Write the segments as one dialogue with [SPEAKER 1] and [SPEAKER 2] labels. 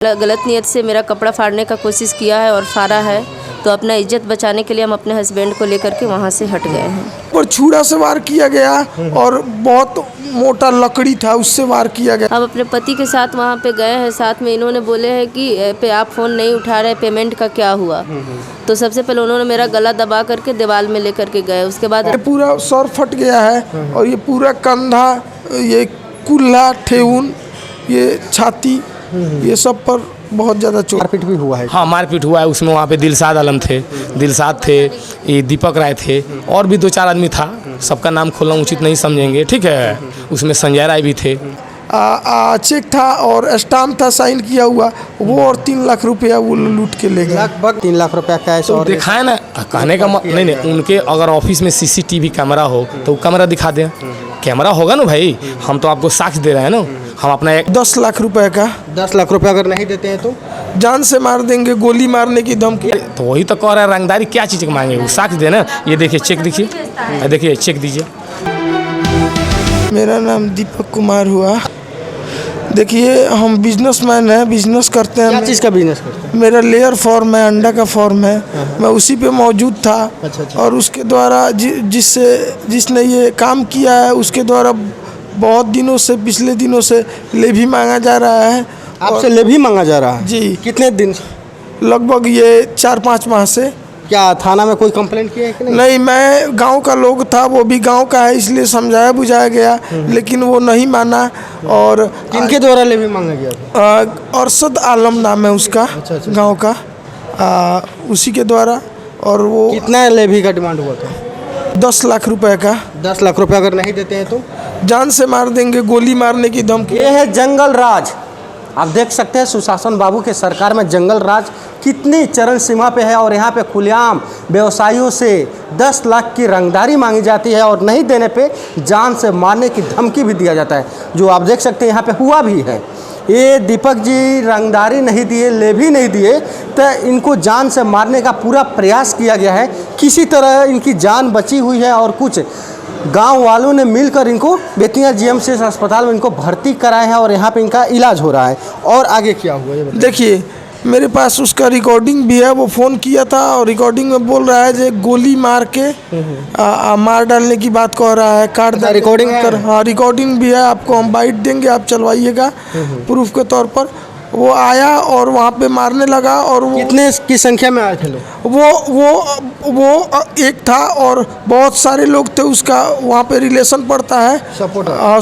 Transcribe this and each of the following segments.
[SPEAKER 1] गलत नियत से मेरा कपड़ा फाड़ने का कोशिश किया है और फाड़ा है, तो अपना इज्जत बचाने के लिए हम अपने हस्बैंड को लेकर के वहाँ से हट गए हैं।
[SPEAKER 2] पर छुरा से वार किया गया और बहुत मोटा लकड़ी था, उससे वार किया गया।
[SPEAKER 1] हम अपने पति के साथ वहाँ पे गए हैं, साथ में इन्होंने बोले हैं कि पे आप फ़ोन नहीं उठा रहे, पेमेंट का क्या हुआ। तो सबसे पहले उन्होंने मेरा गला दबा करके दीवार में लेकर के गए, उसके बाद
[SPEAKER 2] ये पूरा सर फट गया है और ये पूरा कंधा, ये कुल्ला, ठेहुन, ये छाती, ये सब पर बहुत ज़्यादा चोट।
[SPEAKER 3] मारपीट भी हुआ है।
[SPEAKER 4] हाँ, मारपीट हुआ है। उसमें वहाँ पे दिलशाद आलम थे, दिलशाद थे, ये दीपक राय थे और भी 2-4 आदमी था। सबका नाम खोलना उचित नहीं समझेंगे, ठीक है। उसमें संजय राय भी थे।
[SPEAKER 2] चेक था और स्टाम्प था साइन किया हुआ, वो और 3 लाख रुपया वो लूट के ले गए।
[SPEAKER 3] लगभग 3 लाख रुपया कैश।
[SPEAKER 4] तो दिखाए ना, कहने का नहीं, उनके अगर ऑफिस में सीसीटीवी कैमरा हो तो कैमरा दिखा दें। कैमरा होगा ना भाई, हम तो आपको साक्ष्य दे रहे हैं ना। हम अपना
[SPEAKER 2] 10 लाख रुपए का,
[SPEAKER 3] 10 लाख रुपया अगर नहीं देते हैं तो
[SPEAKER 2] जान से मार देंगे, गोली मारने की धमकी।
[SPEAKER 4] तो वही तो कह रहा है, रंगदारी क्या चीज़ की मांगे, वो साक्ष्य देना। ये देखिए, चेक देखिए, देखिए चेक दीजिए।
[SPEAKER 2] मेरा नाम दीपक कुमार हुआ। देखिए, हम बिजनेसमैन हैं, बिजनेस करते हैं।
[SPEAKER 3] क्या चीज़ का बिजनेस करते हैं?
[SPEAKER 2] मेरा लेयर फॉर्म है, अंडा का फॉर्म है, मैं उसी पे मौजूद था।
[SPEAKER 3] अच्छा।
[SPEAKER 2] और उसके द्वारा जिसने ये काम किया है, उसके द्वारा बहुत दिनों से, पिछले दिनों से लेवी मांगा जा रहा है।
[SPEAKER 3] आपसे लेवी मांगा जा रहा है
[SPEAKER 2] जी।
[SPEAKER 3] कितने दिन से?
[SPEAKER 2] लगभग ये 4-5 माह से।
[SPEAKER 3] क्या थाना में कोई कंप्लेंट किया है कि नहीं?
[SPEAKER 2] नहीं, मैं गांव का लोग था, वो भी गांव का है, इसलिए समझाया बुझाया गया, लेकिन वो नहीं माना। और
[SPEAKER 3] किनके द्वारा लेवी मांगा गया था?
[SPEAKER 2] अरशद आलम नाम है उसका, गांव का, उसी के द्वारा। और वो
[SPEAKER 3] कितना लेवी का डिमांड हुआ था?
[SPEAKER 2] 10 लाख रुपए का।
[SPEAKER 3] 10 लाख रुपया अगर नहीं देते हैं तो
[SPEAKER 2] जान से मार देंगे, गोली मारने की धमकी।
[SPEAKER 3] ये है जंगल राज। आप देख सकते हैं सुशासन बाबू के सरकार में जंगल राज कितनी चरम सीमा पे है। और यहाँ पे खुलेआम व्यवसायियों से 10 लाख की रंगदारी मांगी जाती है और नहीं देने पे जान से मारने की धमकी भी दिया जाता है, जो आप देख सकते हैं यहाँ पे हुआ भी है। ये दीपक जी रंगदारी नहीं दिए, लेवी नहीं दिए, तो इनको जान से मारने का पूरा प्रयास किया गया है। किसी तरह इनकी जान बची हुई है और कुछ गांव वालों ने मिलकर इनको बेतिया जीएमसीएच अस्पताल में इनको भर्ती कराए हैं और यहाँ पे इनका इलाज हो रहा है। और आगे क्या हुआ ये बताइए।
[SPEAKER 2] देखिए, मेरे पास उसका रिकॉर्डिंग भी है। वो फ़ोन किया था और रिकॉर्डिंग में बोल रहा है जो गोली मार के मार डालने की बात कह रहा है। कार्ड
[SPEAKER 3] रिकॉर्डिंग है?
[SPEAKER 2] हाँ, रिकॉर्डिंग भी है। आपको हम बाइट देंगे, आप चलवाइएगा प्रूफ के तौर पर। वो आया और वहाँ पे मारने लगा। और वो
[SPEAKER 3] कितने की संख्या में आए थे लोग?
[SPEAKER 2] वो एक था और बहुत सारे लोग थे। उसका वहाँ पे रिलेशन पड़ता है,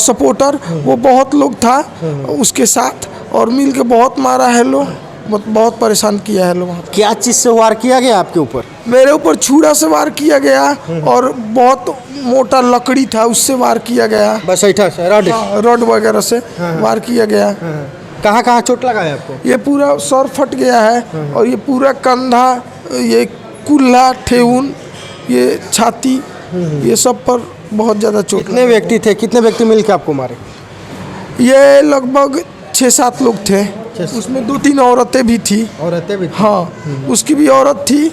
[SPEAKER 2] सपोर्टर। वो बहुत लोग था उसके साथ और मिल के बहुत मारा है लोग, बहुत परेशान किया है लोग।
[SPEAKER 3] क्या चीज़ से वार किया गया आपके ऊपर?
[SPEAKER 2] मेरे ऊपर छुरा से वार किया गया और बहुत मोटा लकड़ी था, उससे वार किया गया।
[SPEAKER 3] बस ऐठा से
[SPEAKER 2] रॉड वगैरह से वार किया गया।
[SPEAKER 3] कहाँ कहाँ चोट लगा है आपको?
[SPEAKER 2] ये पूरा सर फट गया है और ये पूरा कंधा, ये कुल्ला, ठेहुन, ये छाती, ये सब पर बहुत ज़्यादा चोट।
[SPEAKER 3] कितने व्यक्ति थे, कितने व्यक्ति मिलकर आपको मारे?
[SPEAKER 2] ये लगभग 6-7 लोग थे। उसमें 2-3 औरतें भी थी।
[SPEAKER 3] औरतें भी थी?
[SPEAKER 2] हाँ, उसकी भी औरत थी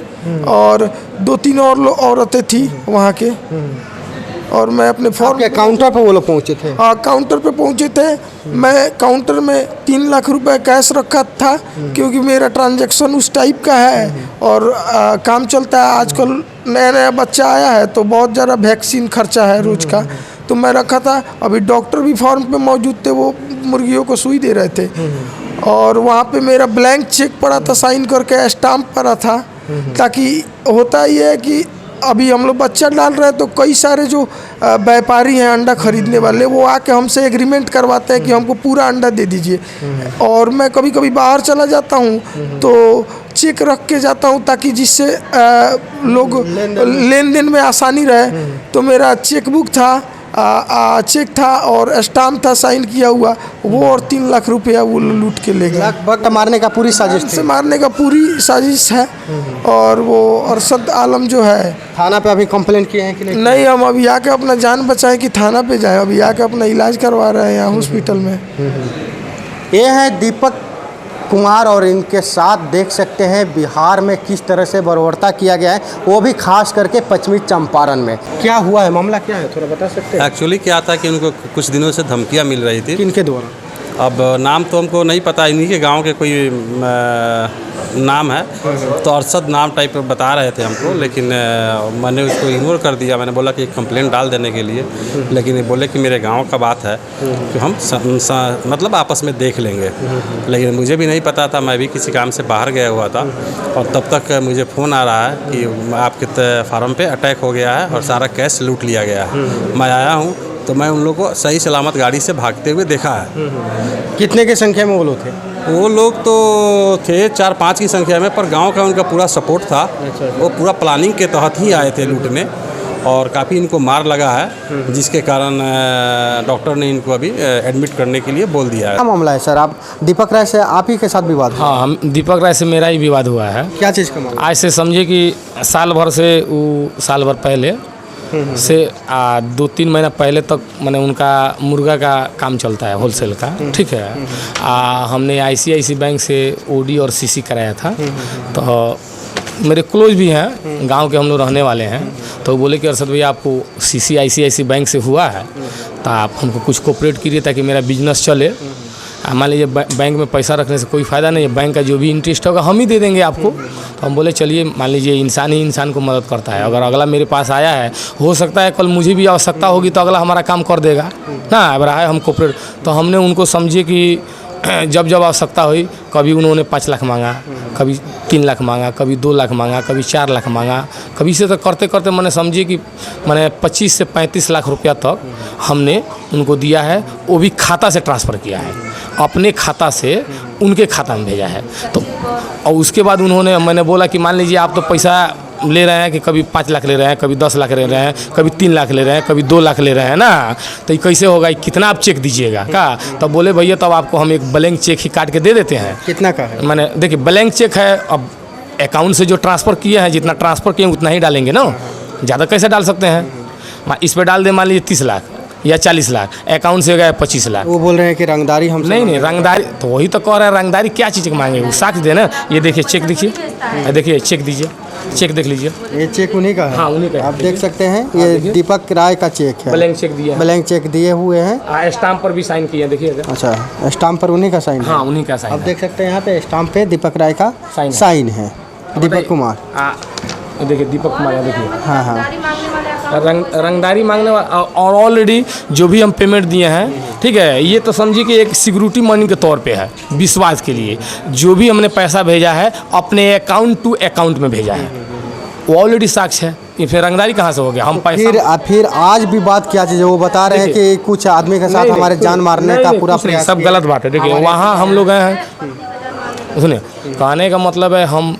[SPEAKER 2] और 2-3 और औरतें थी वहाँ के। और मैं अपने फॉर्म
[SPEAKER 3] के काउंटर पे वो लोग पहुँचे थे?
[SPEAKER 2] हाँ, काउंटर पे पहुँचे थे। मैं काउंटर में 3 लाख रुपए कैश रखा था, क्योंकि मेरा ट्रांजैक्शन उस टाइप का है और काम चलता है। आजकल नया बच्चा आया है तो बहुत ज़्यादा वैक्सीन खर्चा है रोज का, तो मैं रखा था। अभी डॉक्टर भी फॉर्म पे मौजूद थे, वो मुर्गियों को सुई दे रहे थे। और वहाँ पे मेरा ब्लैंक चेक पड़ा था, साइन करके स्टाम्प पड़ा था। ताकि होता ये है कि अभी हम लोग बच्चा डाल रहे हैं तो कई सारे जो व्यापारी हैं अंडा खरीदने वाले, वो आके हमसे एग्रीमेंट करवाते हैं कि हमको पूरा अंडा दे दीजिए। और मैं कभी कभी बाहर चला जाता हूँ तो चेक रख के जाता हूँ, ताकि जिससे लोग लेन देन में आसानी रहे। तो मेरा चेकबुक था, चेक था और स्टाम्प था साइन किया हुआ, वो और 3 लाख रुपया वो लूट के ले गए।
[SPEAKER 3] लगभग मारने का पूरी साजिश थी?
[SPEAKER 2] से मारने का पूरी साजिश है। और वो अरशद आलम जो है,
[SPEAKER 3] थाना पे अभी कंप्लेंट किए हैं कि नहीं?
[SPEAKER 2] नहीं, हम अभी आके अपना जान बचाएं कि थाना पे जाएं। अभी आके अपना इलाज करवा रहे हैं यहाँ हॉस्पिटल में।
[SPEAKER 3] ये है दीपक कुमार और इनके साथ देख सकते हैं बिहार में किस तरह से बर्बरता किया गया है, वो भी खास करके पश्चिमी चंपारण में। क्या हुआ है, मामला क्या है, थोड़ा बता सकते हैं?
[SPEAKER 5] एक्चुअली क्या था कि उनको कुछ दिनों से धमकियां मिल रही थी।
[SPEAKER 3] किनके द्वारा?
[SPEAKER 5] अब नाम तो हमको नहीं पता, इन्हीं के गांव के कोई नाम है, तो अरशद नाम टाइप में बता रहे थे हमको, लेकिन मैंने उसको इग्नोर कर दिया। मैंने बोला कि कंप्लेंट डाल देने के लिए, लेकिन ये बोले कि मेरे गांव का बात है कि हम मतलब आपस में देख लेंगे। लेकिन मुझे भी नहीं पता था, मैं भी किसी काम से बाहर गया हुआ था, और तब तक मुझे फ़ोन आ रहा है कि आपके फार्म पे अटैक हो गया है और सारा कैश लूट लिया गया है। मैं आया हूँ तो मैं उन लोगों को सही सलामत गाड़ी से भागते हुए देखा है।
[SPEAKER 3] कितने की संख्या में वो लोग थे?
[SPEAKER 5] वो लोग तो थे 4-5 की संख्या में, पर गांव का उनका पूरा सपोर्ट था। वो पूरा प्लानिंग के तहत ही आए थे लूटने, और काफ़ी इनको मार लगा है, जिसके कारण डॉक्टर ने इनको अभी एडमिट करने के लिए बोल दिया है।
[SPEAKER 3] क्या मामला है सर? आप दीपक राय से आप ही के साथ विवाद हुआ?
[SPEAKER 4] हाँ, हम दीपक राय से मेरा ही विवाद हुआ है।
[SPEAKER 3] क्या चीज़ का मामला?
[SPEAKER 4] आज से समझिए कि साल भर पहले से 2-3 महीना पहले तक मैंने उनका मुर्गा का काम चलता है, होलसेल का, ठीक है। हमने ICICI बैंक से OD और CC कराया था, तो मेरे क्लोज भी हैं, गांव के हम लोग रहने वाले हैं। तो बोले कि अरशद भैया आपको ICICI बैंक से हुआ है तो आप हमको कुछ कोऑपरेट कीजिए ताकि मेरा बिजनेस चले। मान लीजिए बैंक में पैसा रखने से कोई फ़ायदा नहीं है, बैंक का जो भी इंटरेस्ट होगा हम ही दे देंगे आपको। तो हम बोले चलिए, मान लीजिए इंसान ही इंसान को मदद करता है, अगर अगला मेरे पास आया है, हो सकता है कल मुझे भी आवश्यकता होगी तो अगला हमारा काम कर देगा ना। अब रहा है हम कोऑपरेट, तो हमने उनको समझिए कि जब आवश्यकता हुई, कभी उन्होंने 5 लाख मांगा, कभी 3 लाख मांगा, कभी 2 लाख मांगा, कभी 4 लाख मांगा, कभी से तो करते करते मैंने समझिए कि मैंने 25 से 35 लाख रुपया तक हमने उनको दिया है। वो भी खाता से ट्रांसफ़र किया है, अपने खाता से उनके खाता में भेजा है। तो और उसके बाद मैंने बोला कि मान लीजिए आप तो पैसा ले रहे हैं कि कभी 5 लाख ले रहे हैं, कभी 10 लाख ले रहे हैं, कभी 3 लाख ले रहे हैं, कभी 2 लाख ले रहे हैं ना, तो ये कैसे होगा? कितना आप चेक दीजिएगा का? तब बोले भैया तब आपको हम एक ब्लैंक चेक ही काट के दे देते हैं।
[SPEAKER 3] कितना का है?
[SPEAKER 4] मैंने देखिए ब्लैंक चेक है, अब अकाउंट से जो ट्रांसफ़र किए हैं, जितना ट्रांसफ़र किए उतना ही डालेंगे ना, ज़्यादा कैसे डाल सकते हैं? इस पर डाल दे मान लीजिए 30 लाख या 40 लाख, अकाउंट से गए 25 लाख।
[SPEAKER 3] वो बोल रहे हैं कि रंगदारी हम
[SPEAKER 4] नहीं रंगदारी तो वही तो कह रहे हैं, रंगदारी क्या चीज़ की मांगे? वो साक्ष्य देना। ये देखिए चेक देखिए, देखिए चेक दीजिए, चेक देख लीजिए।
[SPEAKER 3] ये चेक उन्हीं का है?
[SPEAKER 4] हाँ, उन्हीं का है।
[SPEAKER 3] आप देख सकते हैं, ये दीपक राय का चेक है।
[SPEAKER 4] ब्लैंक चेक दिया,
[SPEAKER 3] ब्लैंक चेक दिए हुए हैं,
[SPEAKER 4] स्टाम्प पर भी साइन किए, देखिए।
[SPEAKER 3] अच्छा, स्टाम्प पर उन्हीं का साइन है?
[SPEAKER 4] हाँ, उन्हीं का साइन।
[SPEAKER 3] आप देख सकते हैं यहाँ पे स्टाम्प पे दीपक राय का साइन है, दीपक कुमार।
[SPEAKER 4] देखिए दीपक कुमार, देखिए।
[SPEAKER 3] हाँ हाँ,
[SPEAKER 4] रंगदारी मांगने वाला, और ऑलरेडी जो भी हम पेमेंट दिए हैं, ठीक है, ये तो समझिए कि एक सिक्योरिटी मनी के तौर पे है, विश्वास के लिए। जो भी हमने पैसा भेजा है अपने अकाउंट टू अकाउंट में भेजा है, वो ऑलरेडी साक्ष्य है। ये फिर रंगदारी कहाँ से हो गया? हम पैसा
[SPEAKER 3] फिर आज भी बात क्या चीज़ है? वो बता रहे हैं कि कुछ आदमी के साथ हमारे जान मारने का पूरा प्रयास।
[SPEAKER 4] सब गलत बात है। देखिए वहाँ हम लोग गए हैं, सुनिए, कहने का मतलब है हम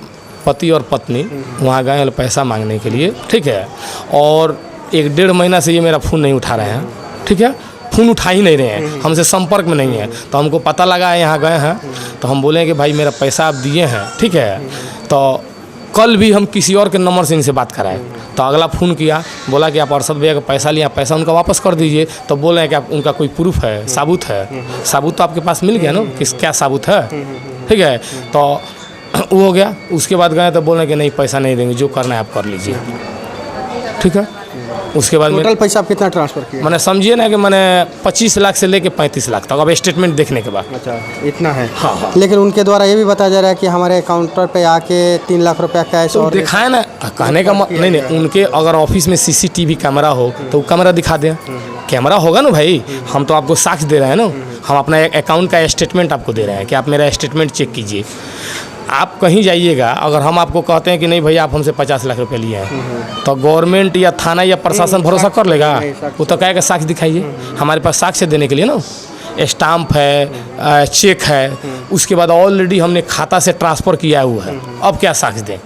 [SPEAKER 4] पति और पत्नी वहाँ गए हैं पैसा मांगने के लिए, ठीक है, और 1-1.5 महीना से ये मेरा फ़ोन नहीं उठा रहे हैं, ठीक है, फ़ोन उठा ही नहीं रहे हैं, हमसे संपर्क में नहीं है। तो हमको पता लगा है यहाँ गए हैं, तो हम बोले कि भाई मेरा पैसा आप दिए हैं, ठीक है, तो कल भी हम किसी और के नंबर से इनसे बात कराए, तो अगला फ़ोन किया, बोला कि आप अरशद भैया का पैसा लिया, पैसा उनका वापस कर दीजिए। तो बोल रहे हैं कि आप उनका कोई प्रूफ है, साबुत है? साबुत तो आपके पास मिल गया ना, किस क्या साबुत है, ठीक है। तो वो हो गया। उसके बाद गए तो बोल रहे कि नहीं पैसा नहीं देंगे, जो करना है आप कर लीजिए, ठीक है। उसके बाद
[SPEAKER 3] टोटल पैसा आप कितना ट्रांसफ़र किया?
[SPEAKER 4] मैंने समझिए ना कि मैंने 25 लाख से लेके 35 लाख तक, अब स्टेटमेंट देखने के बाद।
[SPEAKER 3] अच्छा, इतना है?
[SPEAKER 4] हाँ।
[SPEAKER 3] लेकिन उनके द्वारा ये भी बताया जा रहा है कि हमारे काउंटर पे आके 3 लाख रुपया कैश
[SPEAKER 4] तो
[SPEAKER 3] और
[SPEAKER 4] दिखाए ना, कहने का नहीं, उनके अगर ऑफिस में CCTV कैमरा हो तो कैमरा दिखा दें। कैमरा होगा ना भाई, हम तो आपको साक्ष्य दे रहे हैं ना, हम अपना अकाउंट का स्टेटमेंट आपको दे रहे हैं कि आप मेरा स्टेटमेंट चेक कीजिए। आप कहीं जाइएगा, अगर हम आपको कहते हैं कि नहीं भैया आप हमसे 50 लाख रुपए लिए हैं, तो गवर्नमेंट या थाना या प्रशासन भरोसा कर लेगा? वो तो कहेगा साक्ष्य दिखाइए। हमारे पास साक्ष्य देने के लिए ना स्टाम्प है, चेक है, उसके बाद ऑलरेडी हमने खाता से ट्रांसफ़र किया हुआ है, अब क्या साक्ष्य दें?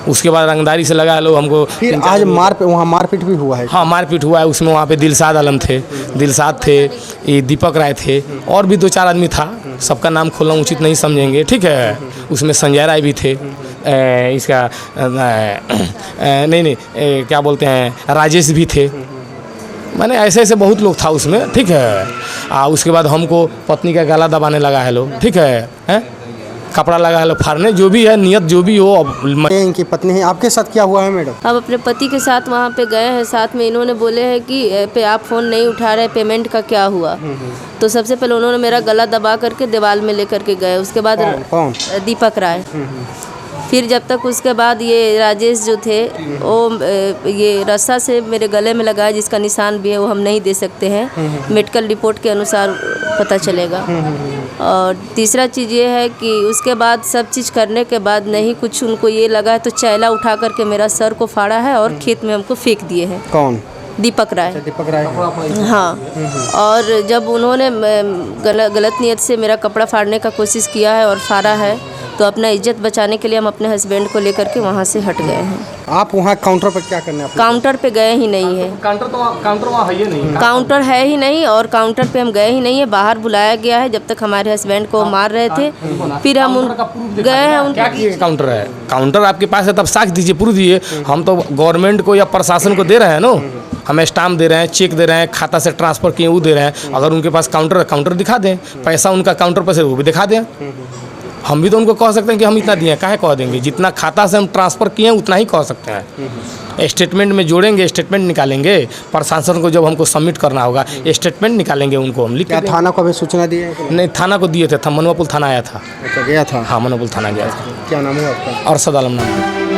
[SPEAKER 4] उसके बाद रंगदारी से लगा लो हमको।
[SPEAKER 3] फिर आज वहाँ मारपीट भी हुआ है?
[SPEAKER 4] हाँ, मारपीट हुआ है। उसमें वहाँ पे दिलशाद आलम थे, दिलशाद थे, ये दीपक राय थे, और भी 2-4 आदमी था, सबका नाम खोलना उचित नहीं समझेंगे, ठीक है। उसमें संजय राय भी थे, इसका नहीं क्या बोलते हैं, राजेश भी थे, मैंने ऐसे बहुत लोग था उसमें, ठीक है। उसके बाद हमको पत्नी का गला दबाने लगा है लोग, ठीक है, कपड़ा लगा है फाड़ने, जो भी है नियत जो भी हो। अब
[SPEAKER 3] ये इनकी पत्नी है, आपके साथ क्या हुआ है मैडम?
[SPEAKER 1] हम अपने पति के साथ वहाँ पे गए हैं, साथ में इन्होंने बोले हैं कि पे आप फ़ोन नहीं उठा रहे, पेमेंट का क्या हुआ। तो सबसे पहले उन्होंने मेरा गला दबा करके दीवार में लेकर के गए। उसके बाद
[SPEAKER 3] कौन?
[SPEAKER 1] दीपक राय। फिर जब तक उसके बाद ये राजेश जो थे वो ये रस्सा से मेरे गले में लगाया, जिसका निशान भी है, वो हम नहीं दे सकते हैं, मेडिकल रिपोर्ट के अनुसार पता चलेगा। और तीसरा चीज़ ये है कि उसके बाद सब चीज़ करने के बाद नहीं कुछ उनको ये लगा है तो चैला उठा करके मेरा सर को फाड़ा है और खेत में हमको फेंक दिए हैं।
[SPEAKER 3] कौन?
[SPEAKER 1] दीपक राय।
[SPEAKER 3] दीपक राय।
[SPEAKER 1] हाँ। और जब उन्होंने गलत नियत से मेरा कपड़ा फाड़ने का कोशिश किया है और फाड़ा है, तो अपना इज्जत बचाने के लिए हम अपने हस्बैंड को लेकर के वहाँ से हट गए हैं।
[SPEAKER 3] आप वहाँ काउंटर पर क्या करने?
[SPEAKER 1] काउंटर पे गए ही नहीं है।
[SPEAKER 4] काउंटर वहाँ है ही नहीं।
[SPEAKER 1] काउंटर है ही नहीं और काउंटर पे हम गए ही नहीं है। बाहर बुलाया गया है जब तक हमारे हस्बैंड को मार रहे थे, फिर हम गए हैं।
[SPEAKER 4] क्या किए? काउंटर है, काउंटर आपके पास है, तब साख दीजिए, प्रूफ दीजिए। हम तो गवर्नमेंट को या प्रशासन को दे रहे हैं ना, हमें स्टाम्प दे रहे हैं, चेक दे रहे हैं, खाता से ट्रांसफ़र किए वो दे रहे हैं। अगर उनके पास काउंटर है, काउंटर दिखा दें, पैसा उनका काउंटर पर से वो भी दिखा दें। हम भी तो उनको कह सकते हैं कि हम इतना दिए, काहे कह देंगे? जितना खाता से हम ट्रांसफ़र किए हैं उतना ही कह सकते हैं। स्टेटमेंट में जोड़ेंगे, स्टेटमेंट निकालेंगे, प्रशासन को जब हमको सबमिट करना होगा स्टेटमेंट निकालेंगे, उनको हम लिख।
[SPEAKER 3] क्या थाना को भी सूचना दी है?
[SPEAKER 4] नहीं, थाना को दिए थे, मनवापुल थाना आया था।
[SPEAKER 3] अच्छा, गया था?
[SPEAKER 4] हाँ, मनवापुल थाना गया था।
[SPEAKER 3] क्या नाम है आपका?
[SPEAKER 4] अरशद आलम नाम है।